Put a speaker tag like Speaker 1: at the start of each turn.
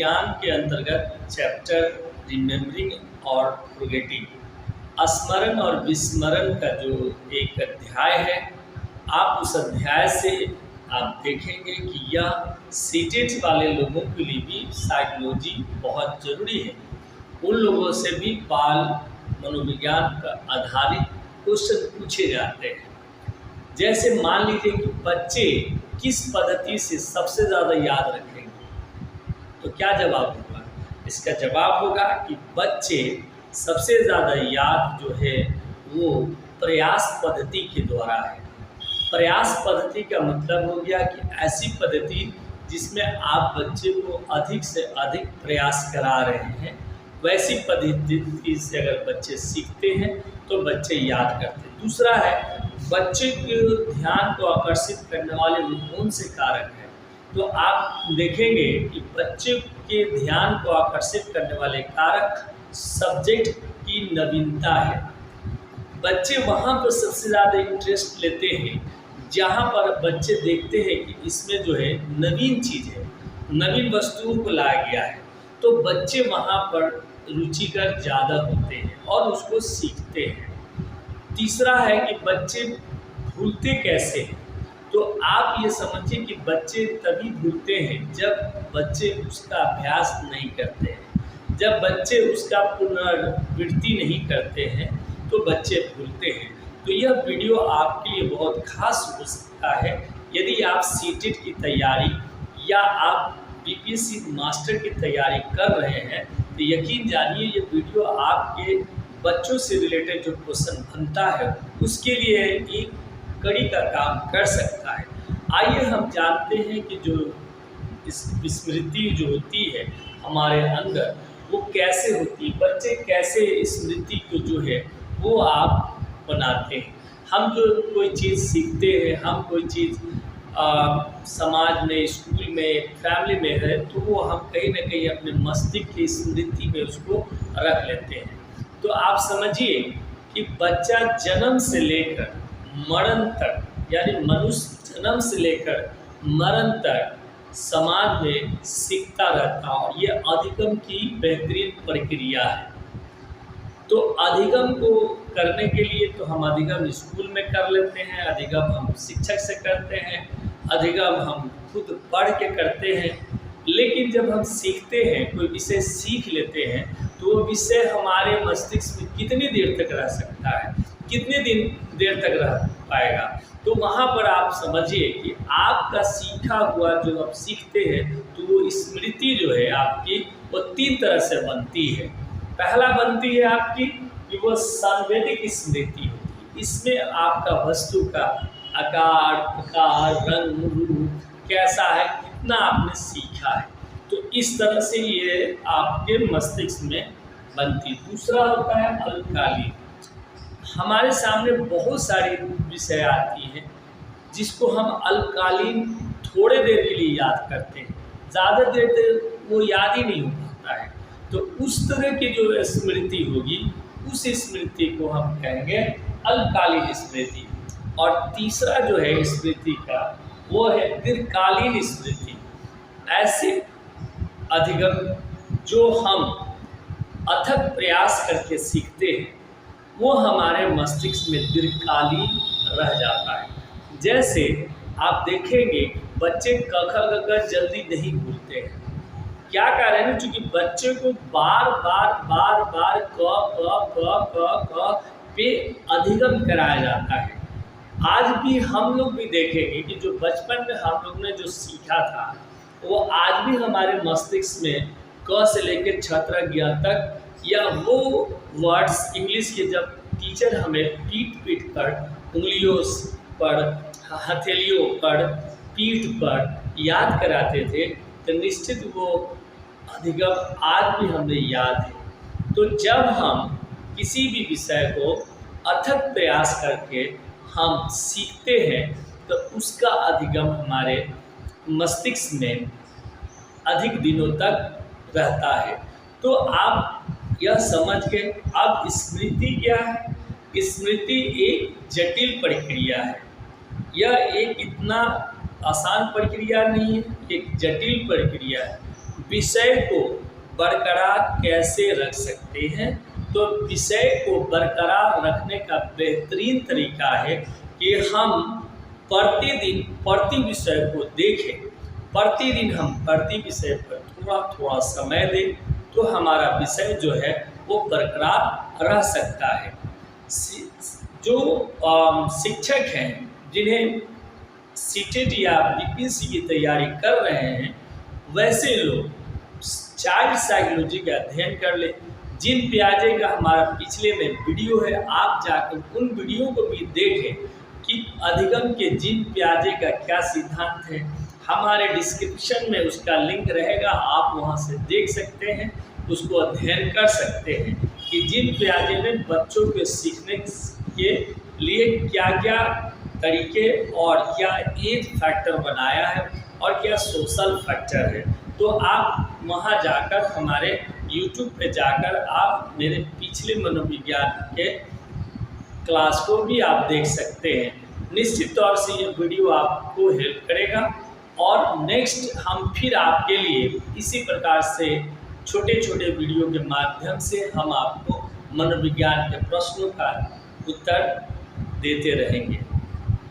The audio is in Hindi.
Speaker 1: मनोविज्ञान के अंतर्गत चैप्टर रिमेम्बरिंग और फॉरगेटिंग स्मरण और विस्मरण का जो एक अध्याय है, आप उस अध्याय से आप देखेंगे कि यह सीटेट वाले लोगों के लिए भी साइकोलॉजी बहुत ज़रूरी है। उन लोगों से भी बाल मनोविज्ञान पर आधारित क्वेश्चन पूछे जाते हैं। जैसे मान लीजिए कि बच्चे किस पद्धति से सबसे ज़्यादा याद रखेंगे, तो क्या जवाब होगा? इसका जवाब होगा कि बच्चे सबसे ज़्यादा याद जो है वो प्रयास पद्धति के द्वारा है। प्रयास पद्धति का मतलब हो गया कि ऐसी पद्धति जिसमें आप बच्चे को अधिक से अधिक प्रयास करा रहे हैं, वैसी पद्धति से अगर बच्चे सीखते हैं तो बच्चे याद करते हैं। दूसरा है, बच्चे के ध्यान को आकर्षित करने वाले वो कौन से कारक हैं? तो आप देखेंगे कि बच्चे के ध्यान को आकर्षित करने वाले कारक सब्जेक्ट की नवीनता है। बच्चे वहाँ पर सबसे ज़्यादा इंटरेस्ट लेते हैं जहाँ पर बच्चे देखते हैं कि इसमें जो है नवीन चीज़ है, नवीन वस्तुओं को लाया गया है, तो बच्चे वहाँ पर रुचिकर ज़्यादा होते हैं और उसको सीखते हैं। तीसरा है कि बच्चे भूलते कैसे हैं? तो आप ये समझिए कि बच्चे तभी भूलते हैं जब बच्चे उसका अभ्यास नहीं करते हैं, जब बच्चे उसका पुनरावृत्ति नहीं करते हैं तो बच्चे भूलते हैं। तो यह वीडियो आपके लिए बहुत खास हो सकता है यदि आप सीटेट की तैयारी या आप बीपीएससी मास्टर की तैयारी कर रहे हैं, तो यकीन जानिए ये वीडियो आपके बच्चों से रिलेटेड जो क्वेश्चन बनता है उसके लिए एक कड़ी का काम कर सकता है। आइए हम जानते हैं कि जो स्मृति जो होती है हमारे अंदर वो कैसे होती है, बच्चे कैसे स्मृति को जो है वो आप बनाते हैं। हम जो कोई चीज़ सीखते हैं, हम कोई चीज़ समाज में, स्कूल में, फैमिली में है, तो वो हम कहीं ना कहीं अपने मस्तिष्क की स्मृति में उसको रख लेते हैं। तो आप समझिए कि बच्चा जन्म से लेकर मरण तक, यानी मनुष्य जन्म से लेकर मरण तक समाज में सीखता रहता है और ये अधिगम की बेहतरीन प्रक्रिया है। तो अधिगम को करने के लिए तो हम अधिगम स्कूल में कर लेते हैं, अधिगम हम शिक्षक से करते हैं, अधिगम हम खुद पढ़ के करते हैं। लेकिन जब हम सीखते हैं, कोई विषय सीख लेते हैं, तो वो विषय हमारे मस्तिष्क में कितनी देर तक रह सकता है, कितने देर तक रह पाएगा? तो वहाँ पर आप समझिए कि आपका सीखा हुआ जो आप सीखते हैं तो वो स्मृति जो है आपकी वो 3 तरह से बनती है। पहला बनती है आपकी कि वो सांवेदिक स्मृति होती है। इसमें आपका वस्तु का आकार, प्रकार, रंग, रूप कैसा है, कितना आपने सीखा है, तो इस तरह से ये आपके मस्तिष्क में बनती है। दूसरा होता है अल्पकालीन। हमारे सामने बहुत सारी विषय आती हैं जिसको हम अल्पकालीन थोड़े देर के लिए याद करते हैं, ज़्यादा देर तक वो याद ही नहीं हो पाता है। तो उस तरह की जो स्मृति होगी उस स्मृति को हम कहेंगे अल्पकालीन स्मृति। और तीसरा जो है स्मृति का वो है दीर्घकालीन स्मृति। ऐसे अधिगम जो हम अथक प्रयास करके सीखते हैं वो हमारे मस्तिष्क में दीर्घकालीन रह जाता है। जैसे आप देखेंगे बच्चे क ख ग घ जल्दी नहीं भूलते हैं। क्या कारण है? क्योंकि बच्चे को बार बार क पे अधिगम कराया जाता है। आज भी हम लोग भी देखेंगे कि जो बचपन में हम लोग ने जो सीखा था वो आज भी हमारे मस्तिष्क में क से लेकर छ तक, या वो वर्ड्स इंग्लिश के जब टीचर हमें पीट कर उंगलियों पर, हथेलियों पर, पीठ पर याद कराते थे, तो निश्चित वो अधिगम आज भी हमें याद है। तो जब हम किसी भी विषय को अथक प्रयास करके हम सीखते हैं तो उसका अधिगम हमारे मस्तिष्क में अधिक दिनों तक रहता है। तो आप यह समझ के, अब स्मृति क्या है? स्मृति एक जटिल प्रक्रिया है। यह एक इतना आसान प्रक्रिया नहीं है, एक जटिल प्रक्रिया है विषय को बरकरार कैसे रख सकते हैं। तो विषय को बरकरार रखने का बेहतरीन तरीका है कि हम प्रतिदिन प्रति विषय को देखें। प्रतिदिन हम प्रति विषय पर थोड़ा थोड़ा समय दें तो हमारा विषय जो है वो बरकरार रह सकता है। जो शिक्षक हैं जिन्हें सीटेट या बीपीएससी की तैयारी कर रहे हैं, वैसे लोग चाइल्ड साइकोलॉजी का अध्ययन कर ले। जिन पियाजे का हमारा पिछले में वीडियो है, आप जाकर उन वीडियो को भी देखें कि अधिगम के जिन पियाजे का क्या सिद्धांत है। हमारे डिस्क्रिप्शन में उसका लिंक रहेगा, आप वहां से देख सकते हैं, उसको अध्ययन कर सकते हैं कि जिन पियाजे ने बच्चों के सीखने के लिए क्या क्या तरीके और क्या एज फैक्टर बनाया है और क्या सोशल फैक्टर है। तो आप वहां जाकर हमारे YouTube पे जाकर आप मेरे पिछले मनोविज्ञान के क्लास को भी आप देख सकते हैं। निश्चित तौर से ये वीडियो आपको हेल्प करेगा और नेक्स्ट हम फिर आपके लिए इसी प्रकार से छोटे छोटे वीडियो के माध्यम से हम आपको मनोविज्ञान के प्रश्नों का उत्तर देते रहेंगे।